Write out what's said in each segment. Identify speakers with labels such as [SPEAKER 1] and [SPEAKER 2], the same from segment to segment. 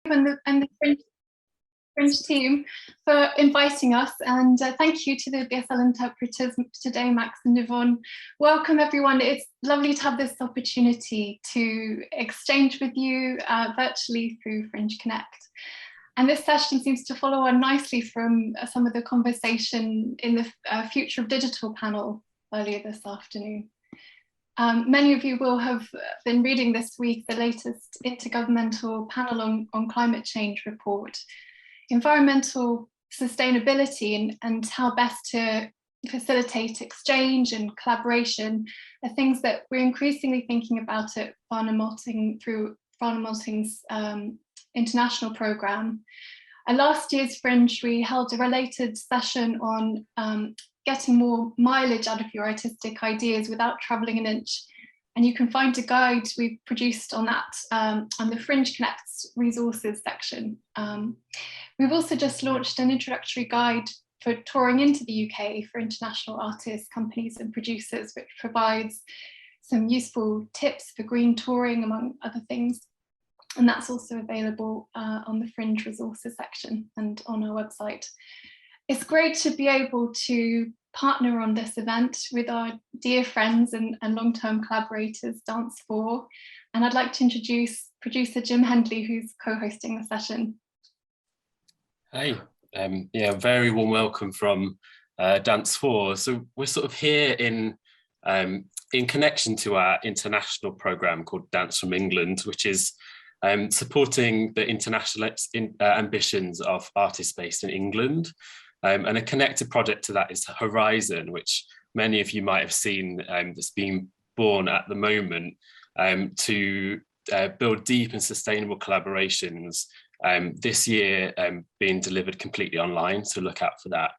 [SPEAKER 1] and the Fringe team for inviting us, and thank you to the BSL interpreters today, Max and Yvonne. Welcome everyone. It's lovely to have this opportunity to exchange with you virtually through Fringe Connect. And this session seems to follow on nicely from some of the conversation in the Future of Digital panel earlier this afternoon. Many of you will have been reading this week the latest Intergovernmental Panel on Climate Change report. Environmental sustainability and how best to facilitate exchange and collaboration are things that we're increasingly thinking about at Varnum Malting through Varnum Malting's international programme. At last year's Fringe, we held a related session on getting more mileage out of your artistic ideas without travelling an inch. And you can find a guide we've produced on that on the Fringe Connect's resources section. We've also just launched an introductory guide for touring into the UK for international artists, companies and producers, which provides some useful tips for green touring, among other things. And that's also available on the Fringe resources section and on our website. It's great to be able to partner on this event with our dear friends and long-term collaborators, Dance4. And I'd like to introduce producer Jim Hendley, who's co-hosting the session.
[SPEAKER 2] Hey, yeah, very warm welcome from Dance4. So we're sort of here in connection to our international programme called Dance from England, which is supporting the international ambitions of artists based in England. And a connected project to that is Horizon, which many of you might have seen that's being born at the moment to build deep and sustainable collaborations. This year being delivered completely online, so look out for that.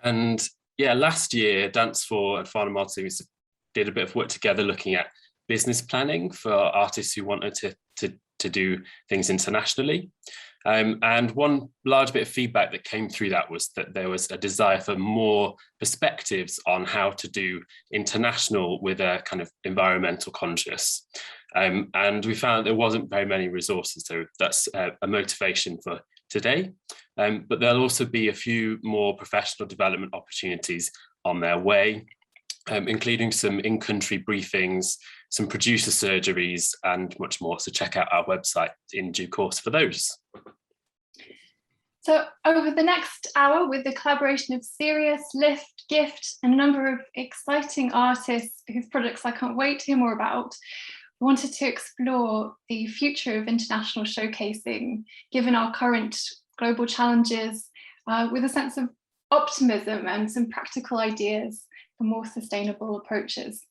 [SPEAKER 2] And yeah, last year Dance4 and Varnum Malting did a bit of work together looking at business planning for artists who wanted to do things internationally. And one large bit of feedback that came through that was that there was a desire for more perspectives on how to do international with a kind of environmental conscious. And we found there wasn't very many resources, so that's a motivation for today. But there'll also be a few more professional development opportunities on their way, including some in-country briefings, some producer surgeries and much more. So check out our website in due course for those.
[SPEAKER 1] So over the next hour, with the collaboration of Sirius, Lift, Gift, and a number of exciting artists whose projects I can't wait to hear more about, we wanted to explore the future of international showcasing, given our current global challenges, with a sense of optimism and some practical ideas for more sustainable approaches.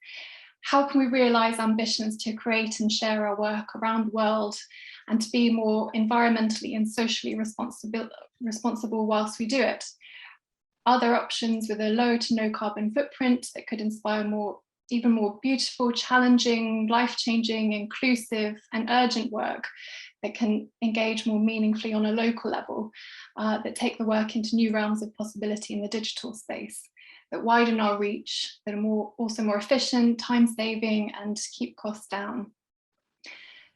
[SPEAKER 1] How can we realise ambitions to create and share our work around the world and to be more environmentally and socially responsible whilst we do it? Are there options with a low to no carbon footprint that could inspire even more beautiful, challenging, life-changing, inclusive and urgent work that can engage more meaningfully on a local level, that take the work into new realms of possibility in the digital space, that widen our reach, that are also more efficient, time-saving, and keep costs down?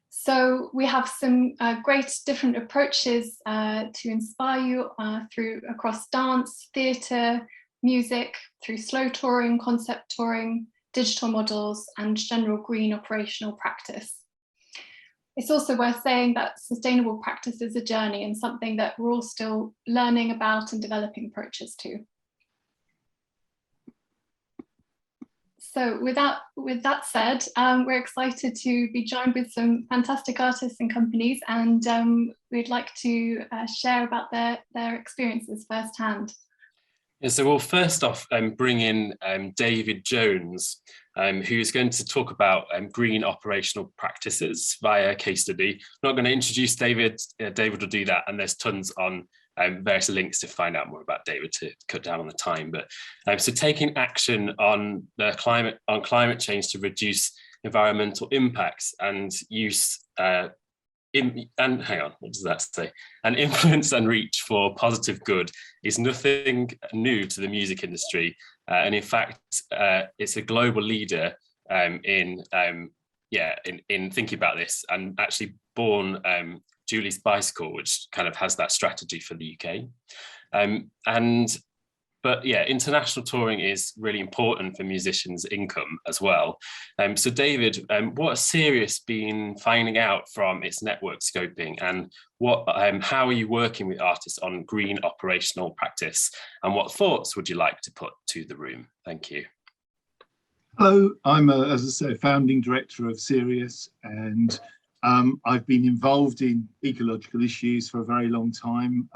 [SPEAKER 1] So we have some great different approaches to inspire you across dance, theatre, music, through slow touring, concept touring, digital models, and general green operational practice. It's also worth saying that sustainable practice is a journey and something that we're all still learning about and developing approaches to. So with that said, we're excited to be joined with some fantastic artists and companies, and we'd like to share about their experiences firsthand.
[SPEAKER 2] Yeah, so we'll first off bring in David Jones, who's going to talk about green operational practices via case study. I'm not going to introduce David. David will do that, and there's tons on various links to find out more about David to cut down on the time. But so taking action on climate change to reduce environmental impacts and use and hang on, what does that say? And influence and reach for positive good is nothing new to the music industry. And in fact, it's a global leader in yeah, in thinking about this, and actually born Julie's Bicycle, which kind of has that strategy for the UK. But yeah, international touring is really important for musicians' income as well. So David, what has Sirius been finding out from its network scoping, and how are you working with artists on green operational practice, and what thoughts would you like to put to the room? Thank you.
[SPEAKER 3] Hello, I'm, as I say, founding director of Sirius, and I've been involved in ecological issues for a very long time.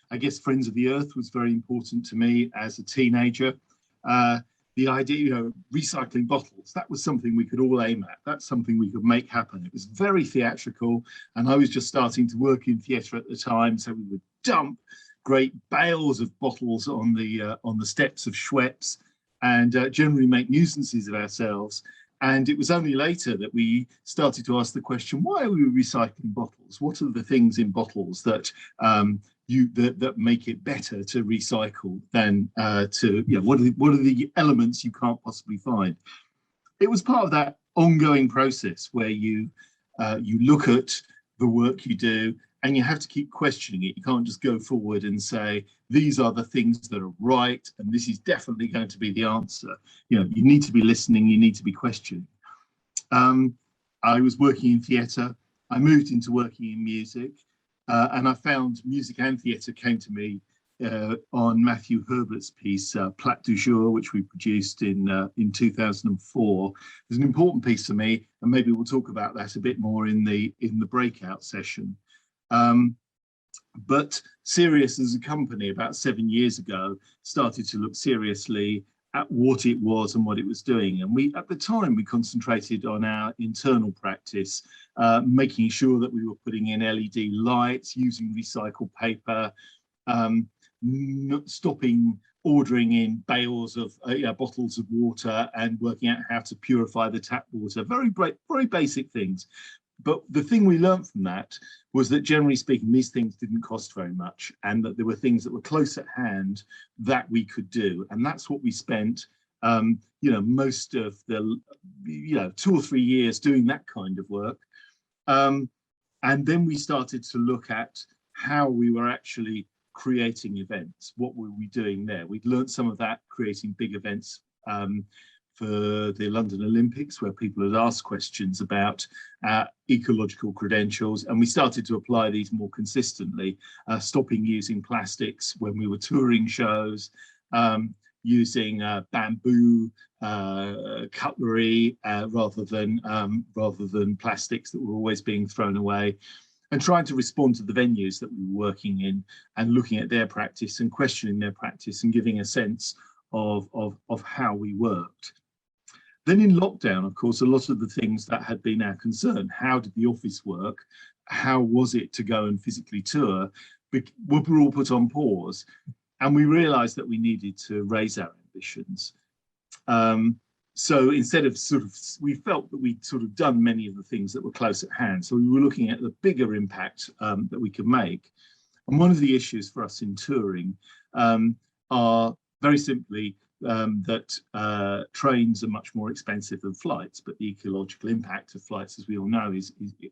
[SPEAKER 3] I guess Friends of the Earth was very important to me as a teenager. The idea, recycling bottles, that was something we could all aim at. That's something we could make happen. It was very theatrical, and I was just starting to work in theatre at the time, so we would dump great bales of bottles on the steps of Schweppes, and generally make nuisances of ourselves. And it was only later that we started to ask the question, why are we recycling bottles? What are the things in bottles that that make it better to recycle than what are the elements you can't possibly find? It was part of that ongoing process where you look at the work you do, and you have to keep questioning it. You can't just go forward and say, these are the things that are right, and this is definitely going to be the answer. You need to be listening, you need to be questioning. I was working in theatre. I moved into working in music, and I found music and theatre came to me on Matthew Herbert's piece, Plat du Jour, which we produced in 2004. It was an important piece for me, and maybe we'll talk about that a bit more in the breakout session. But Sirius as a company about 7 years ago started to look seriously at what it was and what it was doing. And at the time, we concentrated on our internal practice, making sure that we were putting in LED lights, using recycled paper, stopping ordering in bales of bottles of water, and working out how to purify the tap water. Very basic things. But the thing we learned from that was that, generally speaking, these things didn't cost very much, and that there were things that were close at hand that we could do. And that's what we spent, most of the, 2 or 3 years doing that kind of work. And then we started to look at how we were actually creating events. What were we doing there? We'd learned some of that creating big events for the London Olympics, where people had asked questions about ecological credentials, and we started to apply these more consistently, stopping using plastics when we were touring shows, using bamboo cutlery rather than plastics that were always being thrown away, and trying to respond to the venues that we were working in, and looking at their practice and questioning their practice and giving a sense of how we worked. Then in lockdown, of course, a lot of the things that had been our concern, how did the office work? How was it to go and physically tour? Were all put on pause. And we realized that we needed to raise our ambitions. So instead of we felt that we'd sort of done many of the things that were close at hand. So we were looking at the bigger impact that we could make. And one of the issues for us in touring are very simply that trains are much more expensive than flights, but the ecological impact of flights, as we all know,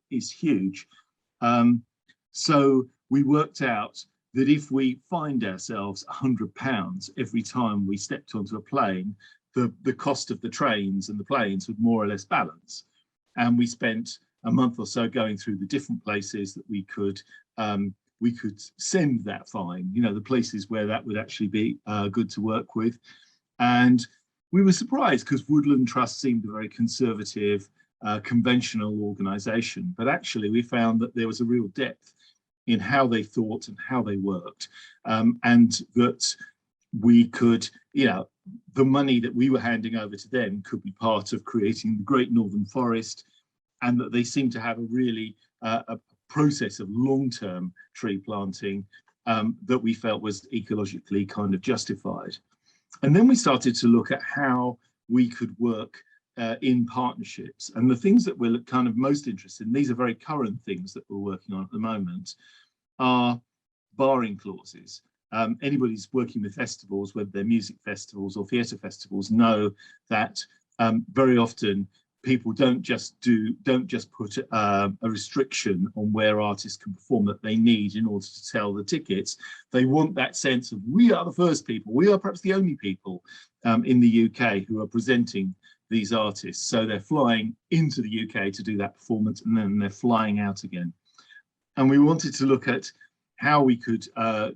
[SPEAKER 3] is huge. So we worked out that if we fined ourselves £100 every time we stepped onto a plane, the cost of the trains and the planes would more or less balance. And we spent a month or so going through the different places that we could send that fine, the places where that would actually be good to work with. And we were surprised, because Woodland Trust seemed a very conservative, conventional organisation. But actually, we found that there was a real depth in how they thought and how they worked, and that we could, the money that we were handing over to them could be part of creating the Great Northern Forest, and that they seemed to have a really a process of long-term tree planting that we felt was ecologically kind of justified. And then we started to look at how we could work in partnerships. And the things that we're kind of most interested in, these are very current things that we're working on at the moment, are barring clauses. Anybody who's working with festivals, whether they're music festivals or theatre festivals, know that very often people don't just put a restriction on where artists can perform that they need in order to sell the tickets. They want that sense of, we are the first people, we are perhaps the only people in the UK who are presenting these artists. So they're flying into the UK to do that performance, and then they're flying out again. And we wanted to look at how we could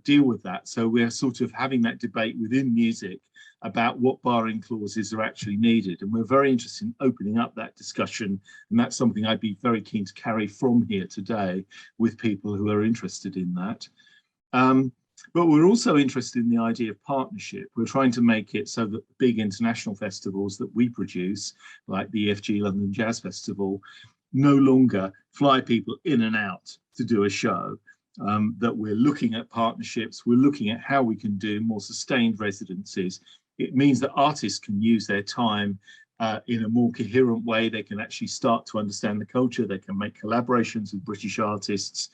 [SPEAKER 3] deal with that. So we're sort of having that debate within music about what barring clauses are actually needed. And we're very interested in opening up that discussion. And that's something I'd be very keen to carry from here today with people who are interested in that. But we're also interested in the idea of partnership. We're trying to make it so that big international festivals that we produce, like the EFG London Jazz Festival, no longer fly people in and out to do a show. That we're looking at partnerships, we're looking at how we can do more sustained residencies. It means that artists can use their time in a more coherent way. They can actually start to understand the culture. They can make collaborations with British artists.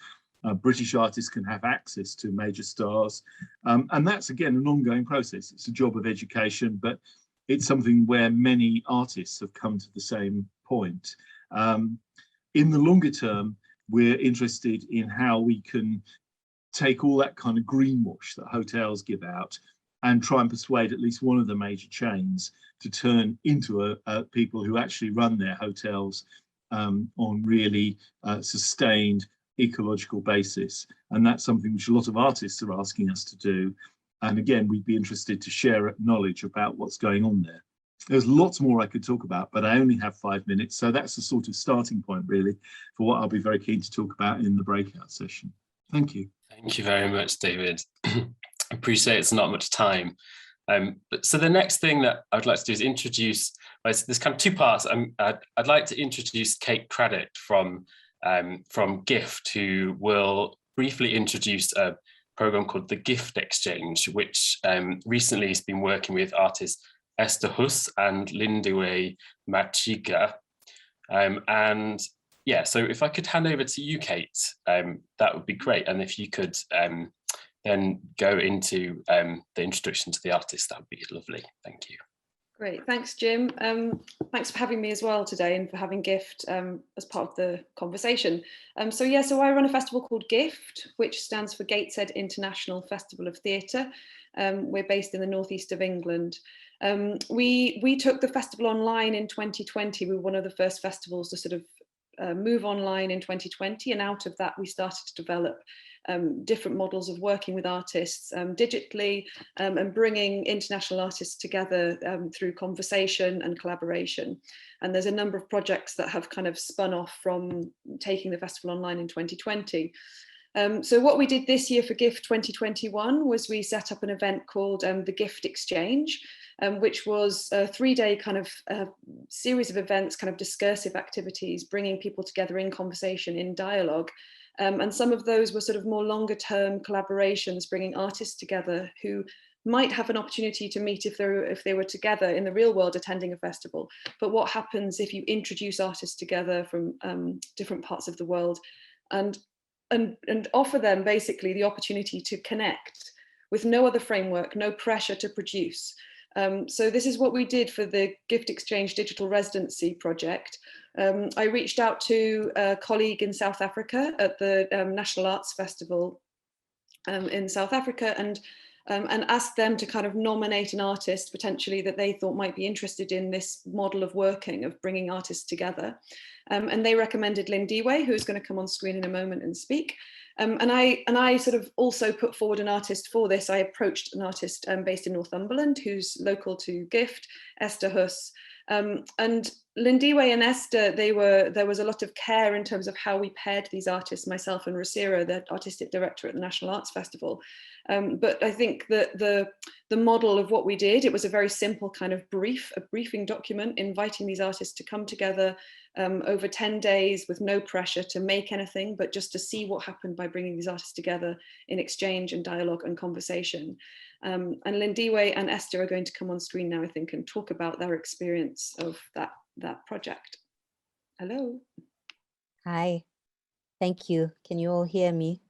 [SPEAKER 3] British artists can have access to major stars. And that's, again, an ongoing process. It's a job of education, but it's something where many artists have come to the same point. In the longer term, we're interested in how we can take all that kind of greenwash that hotels give out and try and persuade at least one of the major chains to turn into people who actually run their hotels on really sustained ecological basis. And that's something which a lot of artists are asking us to do. And again, we'd be interested to share knowledge about what's going on there. There's lots more I could talk about, but I only have 5 minutes. So that's the sort of starting point, really, for what I'll be very keen to talk about in the breakout session. Thank you.
[SPEAKER 2] Thank you very much, David. I appreciate it's not much time. So the next thing that I'd like to do is introduce, there's kind of two parts. I'd like to introduce Kate Craddock from GIFT, who will briefly introduce a program called the Gift Exchange, which recently has been working with artists Esther Huss and Lindiwe Machiga. And yeah, so if I could hand over to you, Kate, that would be great. And if you could then go into the introduction to the artist, that would be lovely. Thank you.
[SPEAKER 4] Great, thanks, Jim. Thanks for having me as well today and for having GIFT as part of the conversation. So I run a festival called GIFT, which stands for Gateshead International Festival of Theatre. We're based in the northeast of England. We took the festival online in 2020. We were one of the first festivals to sort of move online in 2020, and out of that we started to develop different models of working with artists digitally and bringing international artists together through conversation and collaboration. And there's a number of projects that have kind of spun off from taking the festival online in 2020. So what we did this year for GIFT 2021 was we set up an event called the Gift Exchange, which was a 3-day kind of series of events, kind of discursive activities, bringing people together in conversation, in dialogue. And some of those were sort of more longer term collaborations, bringing artists together who might have an opportunity to meet if they were together in the real world attending a festival. But what happens if you introduce artists together from different parts of the world and offer them basically the opportunity to connect with no other framework, no pressure to produce. So this is what we did for the Gift Exchange Digital Residency project. I reached out to a colleague in South Africa at the National Arts Festival in South Africa and asked them to kind of nominate an artist potentially that they thought might be interested in this model of working, of bringing artists together. And they recommended Lindiwe, who's going to come on screen in a moment and speak. And I sort of also put forward an artist for this. I approached an artist based in Northumberland who's local to GIFT, Esther Huss. And Lindiwe and Esther, there was a lot of care in terms of how we paired these artists, myself and Rasira, the artistic director at the National Arts Festival. But I think that the model of what we did, it was a very simple kind of briefing document, inviting these artists to come together over 10 days with no pressure to make anything, but just to see what happened by bringing these artists together in exchange and dialogue and conversation. And Lindiwe and Esther are going to come on screen now, I think, and talk about their experience of that project. Hello.
[SPEAKER 5] Hi, thank you. Can you all hear me?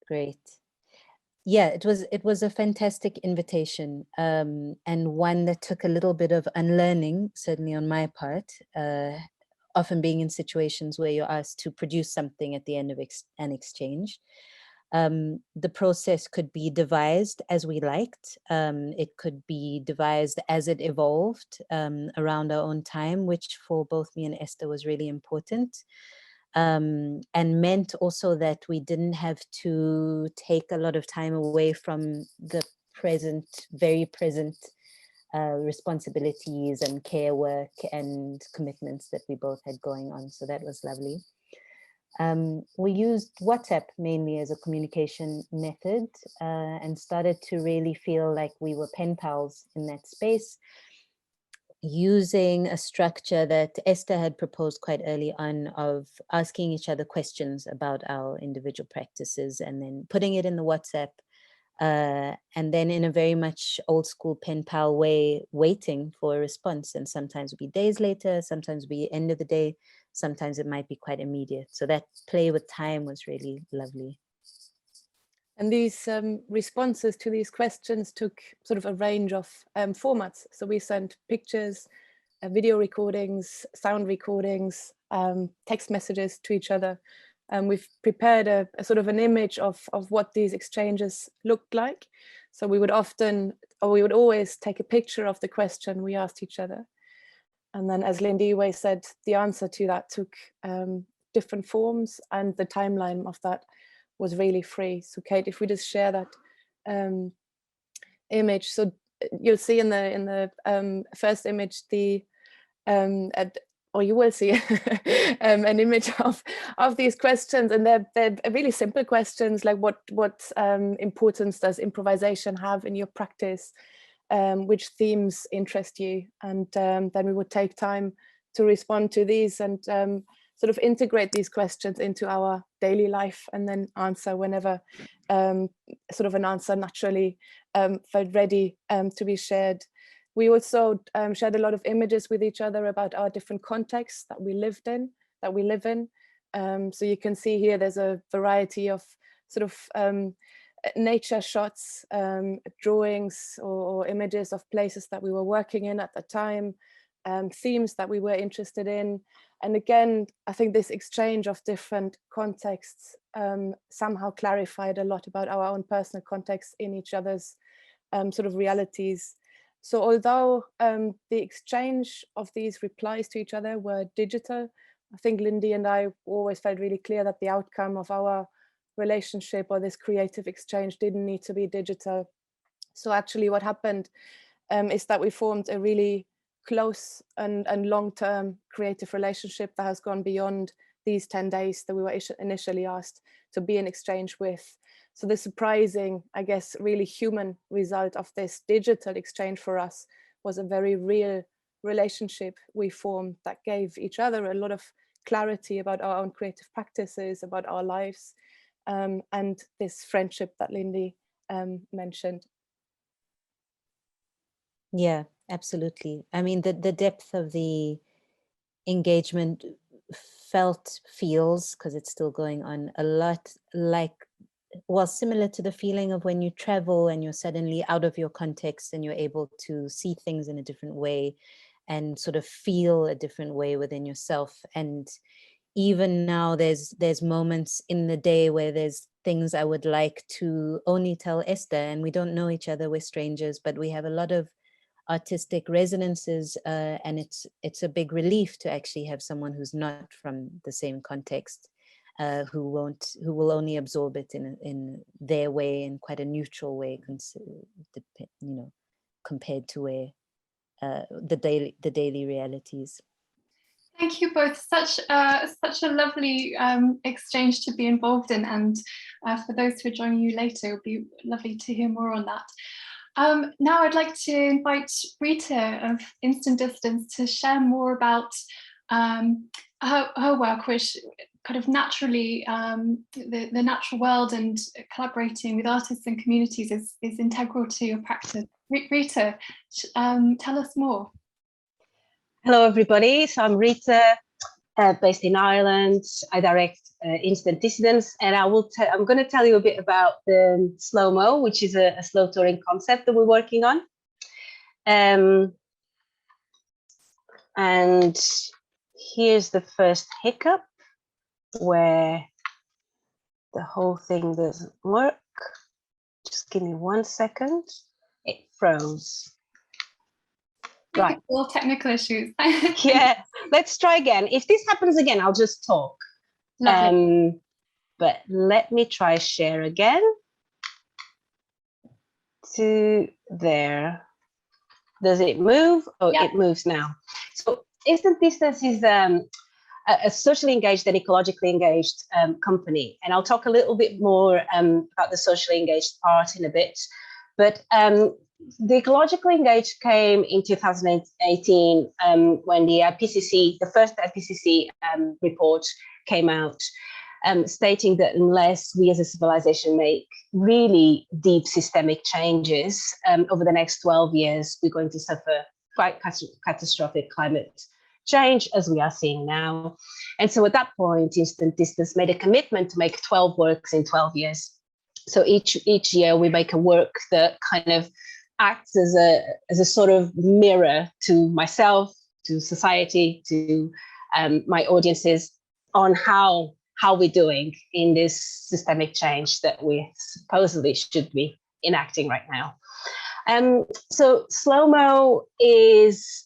[SPEAKER 5] Great. Yeah, it was a fantastic invitation, and one that took a little bit of unlearning, certainly on my part. Often being in situations where you're asked to produce something at the end of an exchange. The process could be devised as we liked. It could be devised as it evolved around our own time, which for both me and Esther was really important. And meant also that we didn't have to take a lot of time away from the present, very present responsibilities and care work and commitments that we both had going on. So that was lovely. We used WhatsApp mainly as a communication method and started to really feel like we were pen pals in that space, using a structure that Esther had proposed quite early on of asking each other questions about our individual practices and then putting it in the WhatsApp, and then in a very much old school pen pal way, waiting for a response. And sometimes it'll be days later, sometimes it'll be end of the day, sometimes it might be quite immediate. So that play with time was really lovely.
[SPEAKER 6] And these responses to these questions took sort of a range of formats. So we sent pictures, video recordings, sound recordings, text messages to each other. And we've prepared a sort of an image of what these exchanges looked like. So we would often, or we would always take a picture of the question we asked each other. And then, as Lindy said, the answer to that took different forms, and the timeline of that was really free. So Kate, if we just share that image, so you'll see in the first image or you will see an image of these questions, and they're really simple questions like what importance does improvisation have in your practice, which themes interest you, and then we would take time to respond to these and sort of integrate these questions into our daily life and then answer whenever sort of an answer naturally felt ready to be shared. We also shared a lot of images with each other about our different contexts that we live in. So you can see here there's a variety of sort of nature shots, drawings or images of places that we were working in at the time, themes that we were interested in. And again, I think this exchange of different contexts somehow clarified a lot about our own personal context in each other's sort of realities. So although the exchange of these replies to each other were digital, I think Lindy and I always felt really clear that the outcome of our relationship or this creative exchange didn't need to be digital. So actually what happened is that we formed a really close and long-term creative relationship that has gone beyond these 10 days that we were initially asked to be in exchange with. So the surprising, I guess, really human result of this digital exchange for us was a very real relationship we formed that gave each other a lot of clarity about our own creative practices, about our lives, and this friendship that Lindy mentioned.
[SPEAKER 5] Yeah, absolutely. I mean, the depth of the engagement feels, because it's still going on, a lot like, well, similar to the feeling of when you travel and you're suddenly out of your context and you're able to see things in a different way and sort of feel a different way within yourself. And even now there's moments in the day where there's things I would like to only tell Esther, and we don't know each other, we're strangers, but we have a lot of artistic resonances, and it's a big relief to actually have someone who's not from the same context, who will only absorb it in their way, in quite a neutral way, compared to where the daily realities.
[SPEAKER 1] Thank you both. Such a lovely exchange to be involved in, and for those who are joining you later, it would be lovely to hear more on that. Now I'd like to invite Rita of Instant Distance to share more about her work, which kind of naturally, the natural world and collaborating with artists and communities is integral to your practice. Rita, tell us more.
[SPEAKER 7] Hello everybody, so I'm Rita. based in Ireland. I direct Instant Dissidence, and I'm going to tell you a bit about the Slow-Mo, which is a slow touring concept that we're working on. And here's the first hiccup where the whole thing doesn't work. Just give me 1 second. It froze. Right.
[SPEAKER 1] All technical issues.
[SPEAKER 7] Yeah, let's try again. If this happens again, I'll just talk. But let me try share again. To there. Does it move? Oh, yeah. It moves now. So Instant Distance is a socially engaged and ecologically engaged company. And I'll talk a little bit more about the socially engaged part in a bit. But the ecologically engaged came in 2018 when the IPCC, the first IPCC report came out, stating that unless we as a civilization make really deep systemic changes over the next 12 years, we're going to suffer quite catastrophic climate change, as we are seeing now. And so at that point, Instant Distance made a commitment to make 12 works in 12 years. So each year we make a work that kind of acts as a sort of mirror to myself, to society, to my audiences on how we're doing in this systemic change that we supposedly should be enacting right now. So Slow-Mo is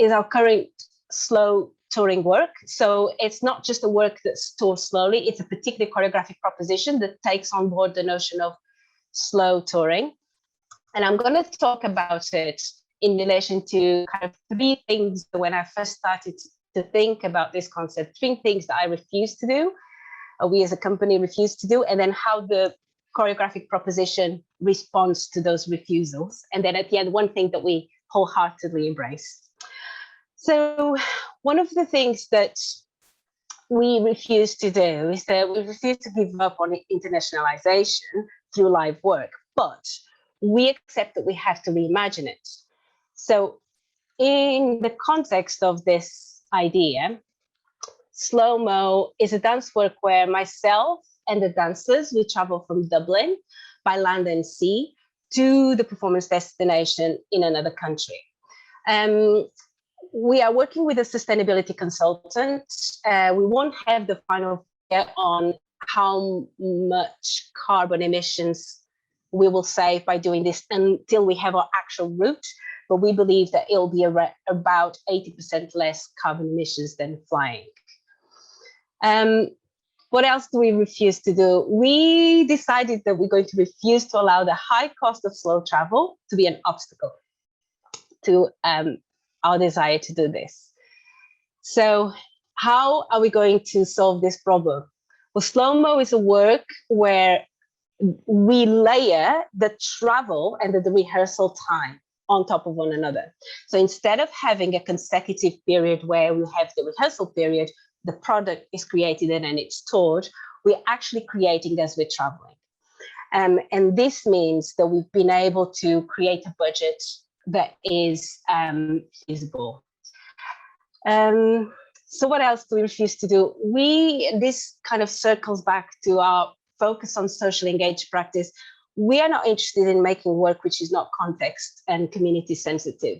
[SPEAKER 7] our current slow touring work. So it's not just a work that's toured slowly, it's a particular choreographic proposition that takes on board the notion of slow touring. And I'm going to talk about it in relation to kind of three things when I first started to think about this concept, three things that I refused to do, we as a company refused to do, and then how the choreographic proposition responds to those refusals. And then at the end, one thing that we wholeheartedly embrace. So one of the things that we refuse to do is that we refuse to give up on internationalization through live work, but we accept that we have to reimagine it. So in the context of this idea, Slow-Mo is a dance work where myself and the dancers, we travel from Dublin by land and sea to the performance destination in another country. We are working with a sustainability consultant. We won't have the final figure on how much carbon emissions we will save by doing this until we have our actual route, but we believe that it'll be about 80% less carbon emissions than flying. What else do we refuse to do? We decided that we're going to refuse to allow the high cost of slow travel to be an obstacle to our desire to do this. So how are we going to solve this problem? Well, Slow-Mo is a work where we layer the travel and the rehearsal time on top of one another. So instead of having a consecutive period where we have the rehearsal period, the product is created and then it's toured, we're actually creating as we're traveling. And this means that we've been able to create a budget that is feasible. So what else do we refuse to do? This kind of circles back to our focus on socially engaged practice. We are not interested in making work which is not context and community sensitive.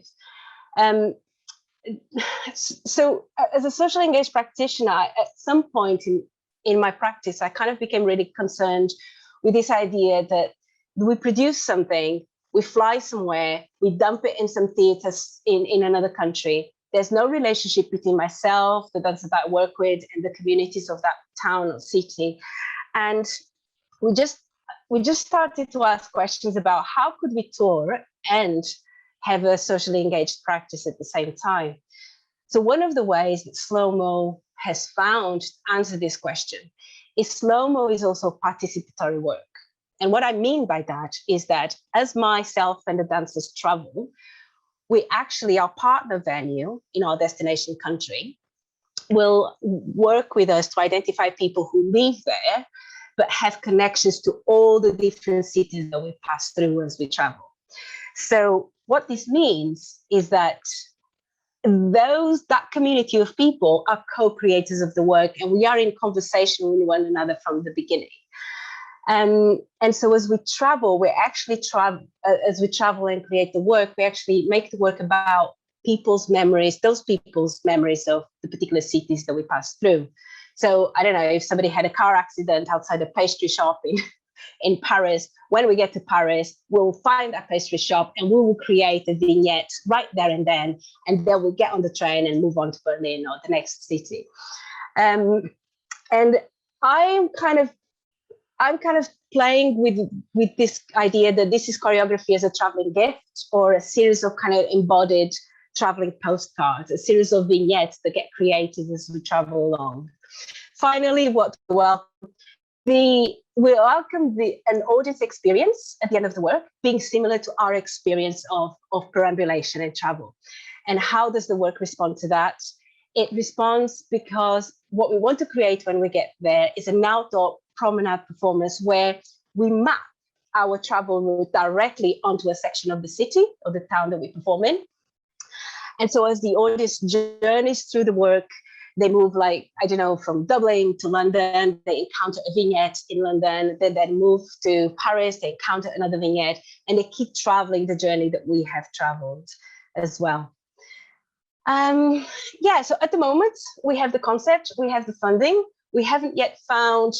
[SPEAKER 7] So as a socially engaged practitioner, at some point in my practice, I kind of became really concerned with this idea that we produce something, we fly somewhere, we dump it in some theaters in another country. There's no relationship between myself, the dancers that I work with, and the communities of that town or city. And we just started to ask questions about how could we tour and have a socially engaged practice at the same time. So one of the ways that Slow-Mo has found to answer this question is Slow-Mo is also participatory work. And what I mean by that is that as myself and the dancers travel, we actually, our partner venue in our destination country will work with us to identify people who live there, but have connections to all the different cities that we pass through as we travel. So what this means is that that community of people are co-creators of the work, and we are in conversation with one another from the beginning. And so as we travel, as we travel and create the work, we actually make the work about people's memories, those people's memories of the particular cities that we pass through. So I don't know, if somebody had a car accident outside a pastry shop in Paris, when we get to Paris, we'll find that pastry shop and we will create a vignette right there and then we'll get on the train and move on to Berlin or the next city. And I'm kind of playing with this idea that this is choreography as a traveling gift, or a series of kind of embodied traveling postcards, a series of vignettes that get created as we travel along. Finally, we welcome an audience experience at the end of the work being similar to our experience of perambulation and travel. And how does the work respond to that? It responds because what we want to create when we get there is an outdoor promenade performance where we map our travel route directly onto a section of the city or the town that we perform in. And so as the audience journeys through the work, they move, like, I don't know, from Dublin to London, they encounter a vignette in London, they then move to Paris, they encounter another vignette, and they keep traveling the journey that we have traveled as well. So at the moment, we have the concept, we have the funding. We haven't yet found,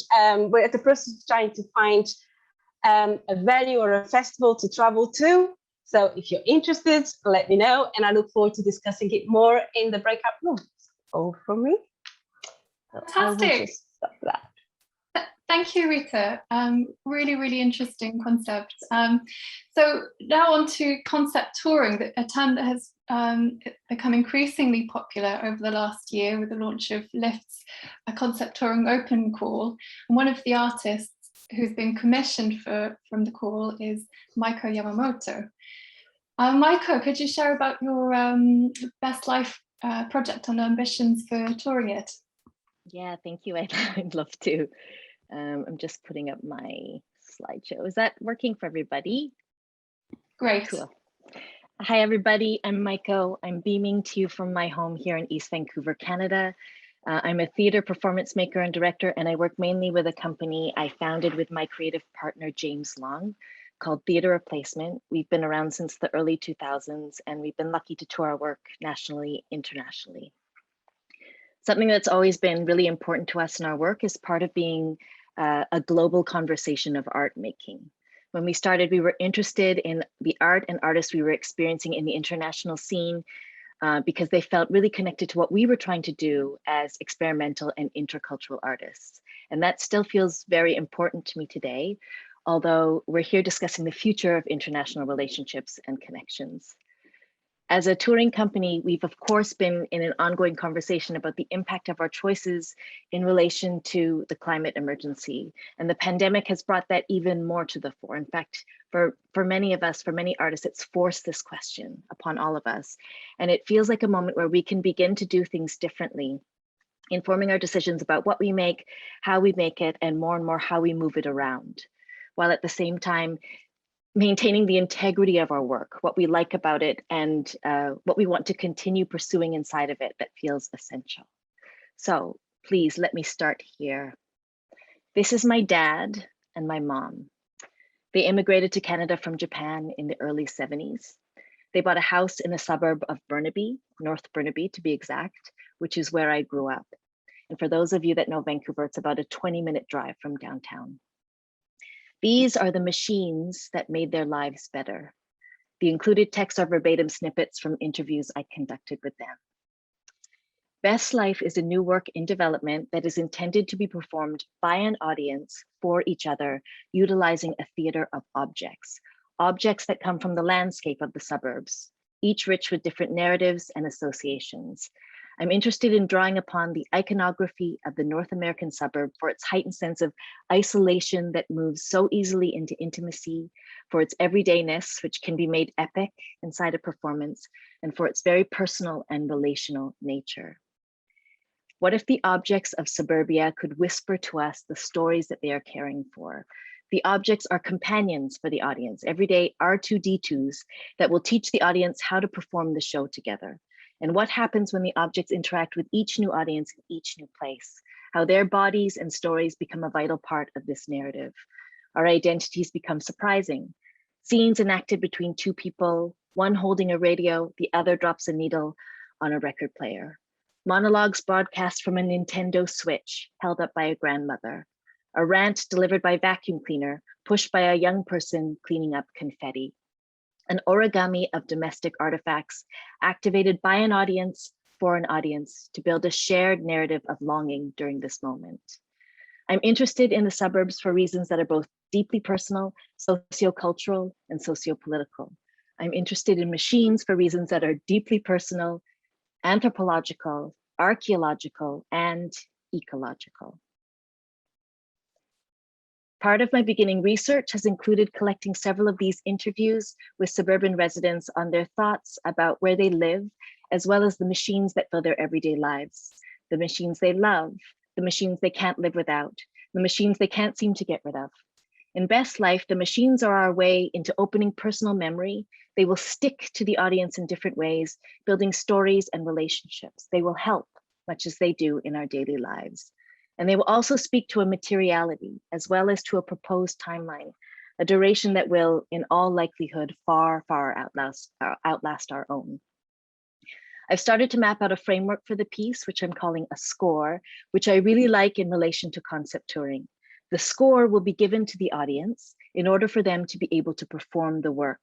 [SPEAKER 7] we're at the process of trying to find a venue or a festival to travel to. So if you're interested, let me know, and I look forward to discussing it more in the breakout rooms. All from me.
[SPEAKER 1] Fantastic. Thank you, Rita. Really, really interesting concept. So now on to concept touring, a term that has become increasingly popular over the last year with the launch of Lift's concept touring open call. And one of the artists who's been commissioned from the call is Maiko Yamamoto. Maiko, could you share about your Best Life project and ambitions for touring it?
[SPEAKER 8] Yeah, thank you. I'd love to. I'm just putting up my slideshow. Is that working for everybody?
[SPEAKER 1] Great.
[SPEAKER 8] Cool. Hi, everybody. I'm Maiko. I'm beaming to you from my home here in East Vancouver, Canada. I'm a theatre performance maker and director, and I work mainly with a company I founded with my creative partner, James Long, called Theatre Replacement. We've been around since the early 2000s, and we've been lucky to tour our work nationally, internationally. Something that's always been really important to us in our work is part of being a global conversation of art making. When we started, we were interested in the art and artists we were experiencing in the international scene because they felt really connected to what we were trying to do as experimental and intercultural artists. And that still feels very important to me today, although we're here discussing the future of international relationships and connections. As a touring company, we've of course been in an ongoing conversation about the impact of our choices in relation to the climate emergency. And the pandemic has brought that even more to the fore. In fact, for many of us, for many artists, it's forced this question upon all of us. And it feels like a moment where we can begin to do things differently, informing our decisions about what we make, how we make it, and more how we move it around, while at the same time maintaining the integrity of our work, what we like about it, and what we want to continue pursuing inside of it that feels essential. So please let me start here. This is my dad and my mom. They immigrated to Canada from Japan in the early 70s. They bought a house in a suburb of Burnaby, North Burnaby to be exact, which is where I grew up. And for those of you that know Vancouver, it's about a 20-minute drive from downtown. These are the machines that made their lives better. The included texts are verbatim snippets from interviews I conducted with them. Best Life is a new work in development that is intended to be performed by an audience for each other, utilizing a theater of objects that come from the landscape of the suburbs, each rich with different narratives and associations. I'm interested in drawing upon the iconography of the North American suburb for its heightened sense of isolation that moves so easily into intimacy, for its everydayness, which can be made epic inside a performance, and for its very personal and relational nature. What if the objects of suburbia could whisper to us the stories that they are caring for? The objects are companions for the audience, everyday R2D2s that will teach the audience how to perform the show together. and what happens when the objects interact with each new audience in each new place, how their bodies and stories become a vital part of this narrative. Our identities become surprising. Scenes enacted between two people, one holding a radio, the other drops a needle on a record player. Monologues broadcast from a Nintendo Switch held up by a grandmother. A rant delivered by vacuum cleaner, pushed by a young person cleaning up confetti. An origami of domestic artifacts activated by an audience for an audience to build a shared narrative of longing during this moment. I'm interested in the suburbs for reasons that are both deeply personal, sociocultural, and sociopolitical. I'm interested in machines for reasons that are deeply personal, anthropological, archaeological, and ecological. Part of my beginning research has included collecting several of these interviews with suburban residents on their thoughts about where they live, as well as the machines that fill their everyday lives, the machines they love, the machines they can't live without, the machines they can't seem to get rid of. In Best Life, the machines are our way into opening personal memory. They will stick to the audience in different ways, building stories and relationships. They will help, much as they do in our daily lives. And they will also speak to a materiality, as well as to a proposed timeline, a duration that will, in all likelihood, far, far outlast our own. I've started to map out a framework for the piece, which I'm calling a score, which I really like in relation to concept touring. The score will be given to the audience in order for them to be able to perform the work.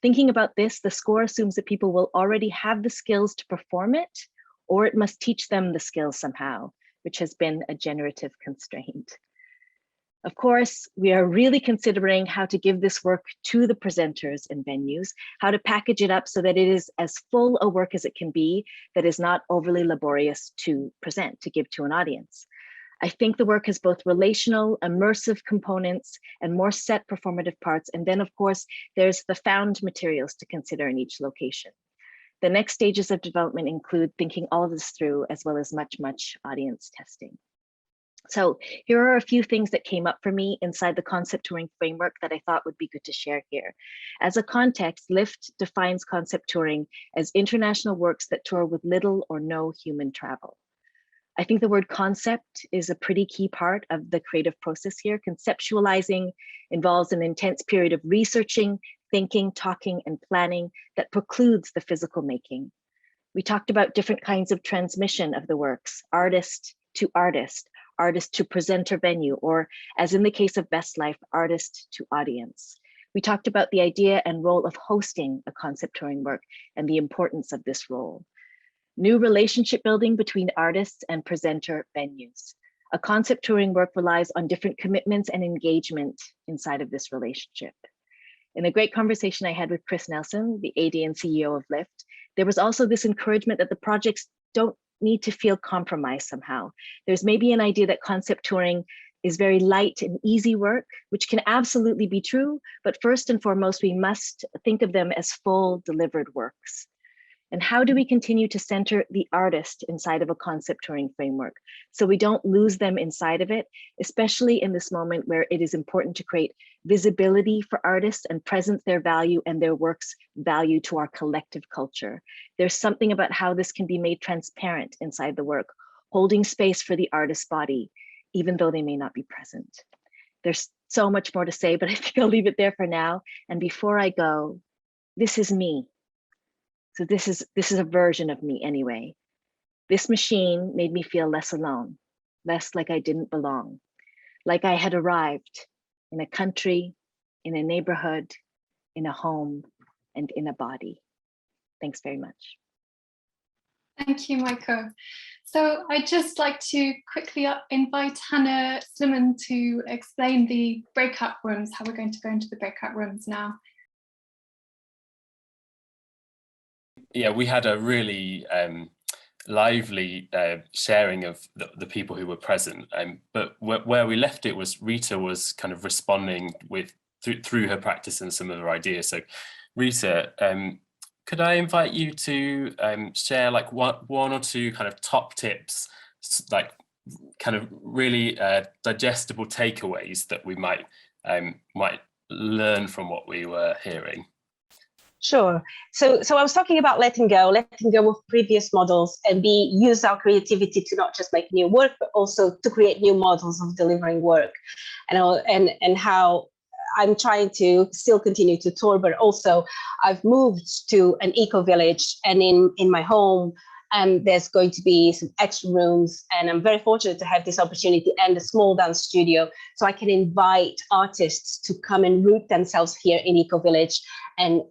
[SPEAKER 8] Thinking about this, the score assumes that people will already have the skills to perform it, or it must teach them the skills somehow, which has been a generative constraint. Of course, we are really considering how to give this work to the presenters and venues, how to package it up so that it is as full a work as it can be, that is not overly laborious to present, to give to an audience. I think the work has both relational, immersive components and more set performative parts. And then of course, there's the found materials to consider in each location. The next stages of development include thinking all of this through, as well as much audience testing. So here are a few things that came up for me inside the concept touring framework that I thought would be good to share here. As a context, LIFT defines concept touring as international works that tour with little or no human travel. I think the word concept is a pretty key part of the creative process here. Conceptualizing involves an intense period of researching, thinking, talking, and planning that precludes the physical making. We talked about different kinds of transmission of the works, artist to artist, artist to presenter venue, or as in the case of Best Life, artist to audience. We talked about the idea and role of hosting a concept touring work and the importance of this role. New relationship building between artists and presenter venues. A concept touring work relies on different commitments and engagement inside of this relationship. In a great conversation I had with Chris Nelson, the AD and CEO of LIFT, there was also this encouragement that the projects don't need to feel compromised somehow. There's maybe an idea that concept touring is very light and easy work, which can absolutely be true, but first and foremost, we must think of them as full delivered works. And how do we continue to center the artist inside of a concept touring framework so we don't lose them inside of it, especially in this moment where it is important to create visibility for artists and present their value and their work's value to our collective culture. There's something about how this can be made transparent inside the work, holding space for the artist's body, even though they may not be present. There's so much more to say, but I think I'll leave it there for now. And before I go, this is me. So this is a version of me anyway. This machine made me feel less alone, less like I didn't belong, like I had arrived in a country, in a neighborhood, in a home, and in a body. Thanks very much.
[SPEAKER 1] Thank you, Maiko. So I'd just like to quickly invite Hannah Slimon to explain the breakout rooms, how we're going to go into the breakout rooms now.
[SPEAKER 2] Yeah, we had a really lively sharing of the people who were present, but where we left it was Rita was kind of responding with through her practice and some of her ideas. So Rita, could I invite you to share like one or two kind of top tips, like kind of really digestible takeaways that we might learn from what we were hearing?
[SPEAKER 7] Sure. So I was talking about letting go of previous models, and use our creativity to not just make new work, but also to create new models of delivering work, and how I'm trying to still continue to tour, but also I've moved to an eco village, and in my home, there's going to be some extra rooms, and I'm very fortunate to have this opportunity and a small dance studio, so I can invite artists to come and root themselves here in Eco Village, and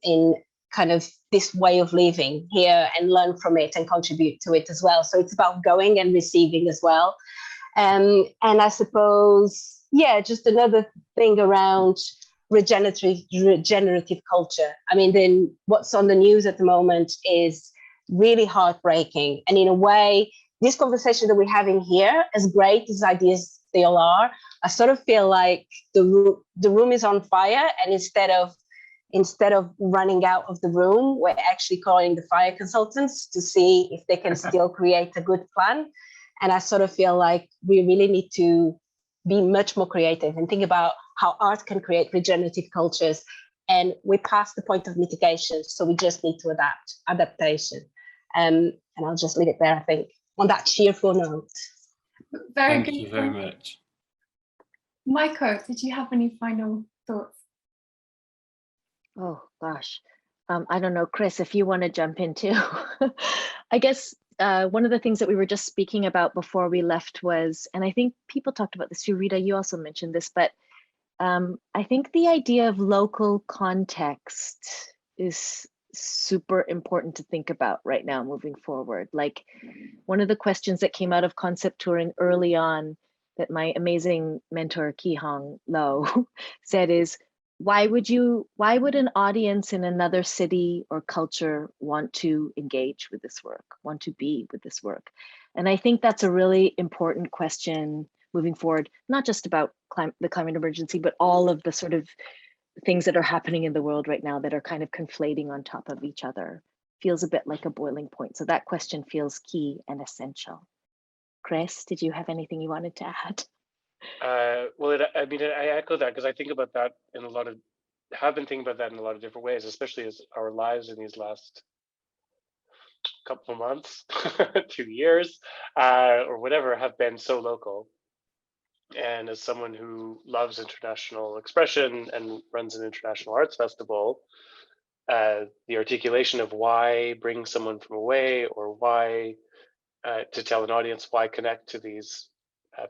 [SPEAKER 7] in kind of this way of living here, and learn from it and contribute to it as well. So it's about going and receiving as well. And I suppose, yeah, just another thing around regenerative culture. I mean, then what's on the news at the moment is really heartbreaking. And in a way, this conversation that we're having here, as great as ideas they all are, I sort of feel like the room is on fire, and instead of running out of the room, we're actually calling the fire consultants to see if they can still create a good plan. And I sort of feel like we really need to be much more creative and think about how art can create regenerative cultures. And we're past the point of mitigation, so we just need to adaptation. And I'll just leave it there, I think, on that cheerful note.
[SPEAKER 1] Very good.
[SPEAKER 2] Thank you very much.
[SPEAKER 1] Maiko, did you have any final thoughts?
[SPEAKER 8] Oh gosh, I don't know, Chris, if you want to jump in too. I guess one of the things that we were just speaking about before we left was, and I think people talked about this too, Rita, you also mentioned this, but I think the idea of local context is super important to think about right now moving forward. Like, one of the questions that came out of concept touring early on that my amazing mentor Ki Hong Lo said is, why would an audience in another city or culture want to engage with this work, want to be with this work? And I think that's a really important question moving forward, not just about the climate emergency, but all of the sort of things that are happening in the world right now that are kind of conflating on top of each other. Feels a bit like a boiling point. So that question feels key and essential. Chris, did you have anything you wanted to add?
[SPEAKER 9] Well, I echo that, because I think about that have been thinking about that in a lot of different ways, especially as our lives in these last couple of months, 2 years, or whatever, have been so local. And as someone who loves international expression and runs an international arts festival, the articulation of why bring someone from away, or why to tell an audience why connect to these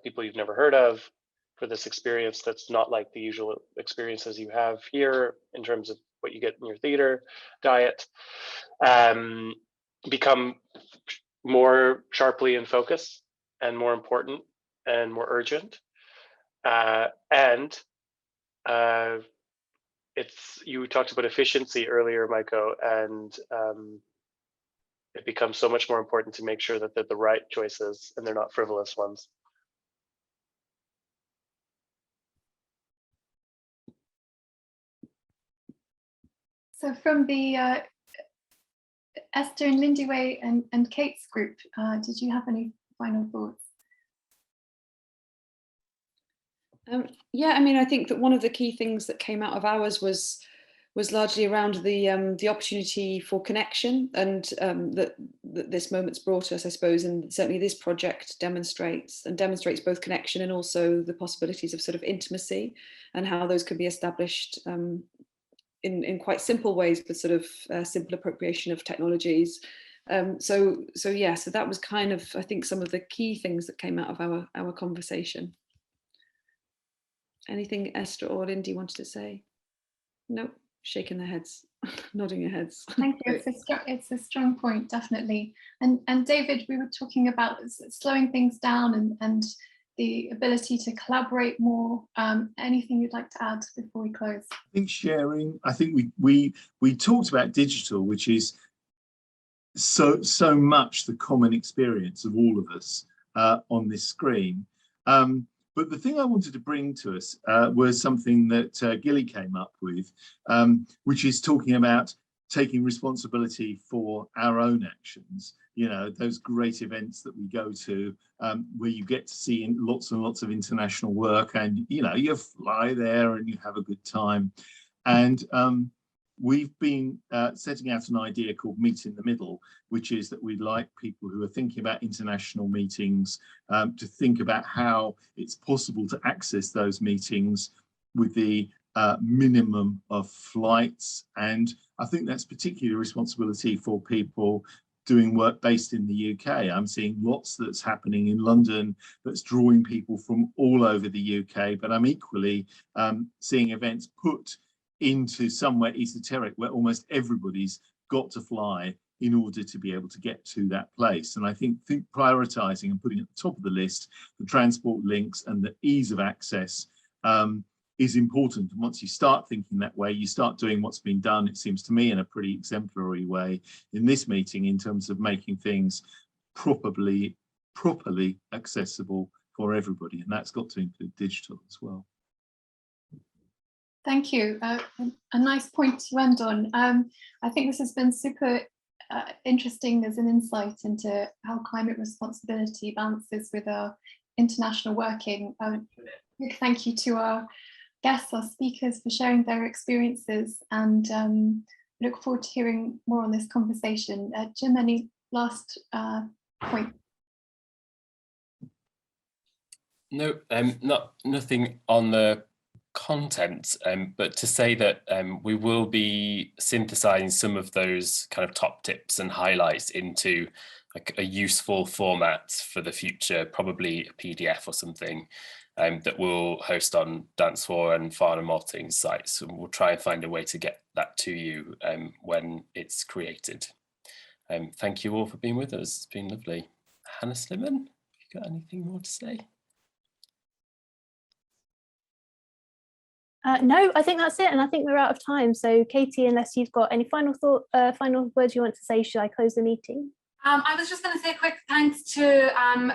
[SPEAKER 9] people you've never heard of for this experience that's not like the usual experiences you have here in terms of what you get in your theater diet, become more sharply in focus and more important and more urgent. You talked about efficiency earlier, Maiko, and it becomes so much more important to make sure that they're the right choices and they're not frivolous ones.
[SPEAKER 1] So from the Esther and Lindy and Kate's group, did you have any final thoughts?
[SPEAKER 4] Yeah, I mean, I think that one of the key things that came out of ours was largely around the opportunity for connection, and that this moment's brought us, I suppose, and certainly this project demonstrates both connection and also the possibilities of sort of intimacy, and how those could be established in quite simple ways, but sort of simple appropriation of technologies. So that was kind of, I think, some of the key things that came out of our conversation. Anything Esther or Lindy wanted to say? Nope, shaking their heads, nodding your heads.
[SPEAKER 1] Thank you. It's a strong point, definitely. And David, we were talking about slowing things down and the ability to collaborate more. Anything you'd like to add before we close?
[SPEAKER 3] I think sharing. I think we talked about digital, which is so much the common experience of all of us on this screen. But the thing I wanted to bring to us was something that Gilly came up with, which is talking about taking responsibility for our own actions. You know, those great events that we go to where you get to see lots and lots of international work, and, you know, you fly there and you have a good time. And we've been setting out an idea called Meet in the Middle, which is that we'd like people who are thinking about international meetings to think about how it's possible to access those meetings with the minimum of flights. And I think that's particularly a responsibility for people doing work based in the UK. I'm seeing lots that's happening in London that's drawing people from all over the UK, but I'm equally seeing events put into somewhere esoteric where almost everybody's got to fly in order to be able to get to that place. And I think prioritizing and putting at the top of the list the transport links and the ease of access is important. And once you start thinking that way, you start doing what's been done, it seems to me, in a pretty exemplary way in this meeting in terms of making things properly accessible for everybody. And that's got to include digital as well.
[SPEAKER 1] Thank you. A nice point to end on. I think this has been super interesting as an insight into how climate responsibility balances with our international working. Big thank you to our guests, our speakers, for sharing their experiences, and look forward to hearing more on this conversation. Jim, any last point?
[SPEAKER 2] No, nothing on the content, but to say that we will be synthesizing some of those kind of top tips and highlights into like a useful format for the future, probably a PDF or something. That we'll host on Dance4 and Farnham Malting's sites, and we'll try and find a way to get that to you when it's created. Thank you all for being with us. It's been lovely. Hannah Slimman, have you got anything more to say?
[SPEAKER 10] No, I think that's it, and I think we're out of time. So, Katie, unless you've got any final words you want to say, should I close the meeting?
[SPEAKER 11] I was just going to say a quick thanks to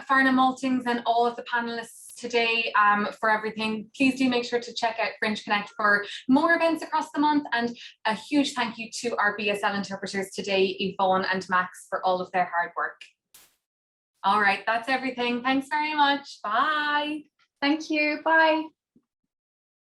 [SPEAKER 11] Farnham Maltings and all of the panelists today for everything. Please do make sure to check out Fringe Connect for more events across the month, and a huge thank you to our BSL interpreters today, Yvonne and Max, for all of their hard work. All right, that's everything. Thanks very much. Bye.
[SPEAKER 1] Thank you. Bye.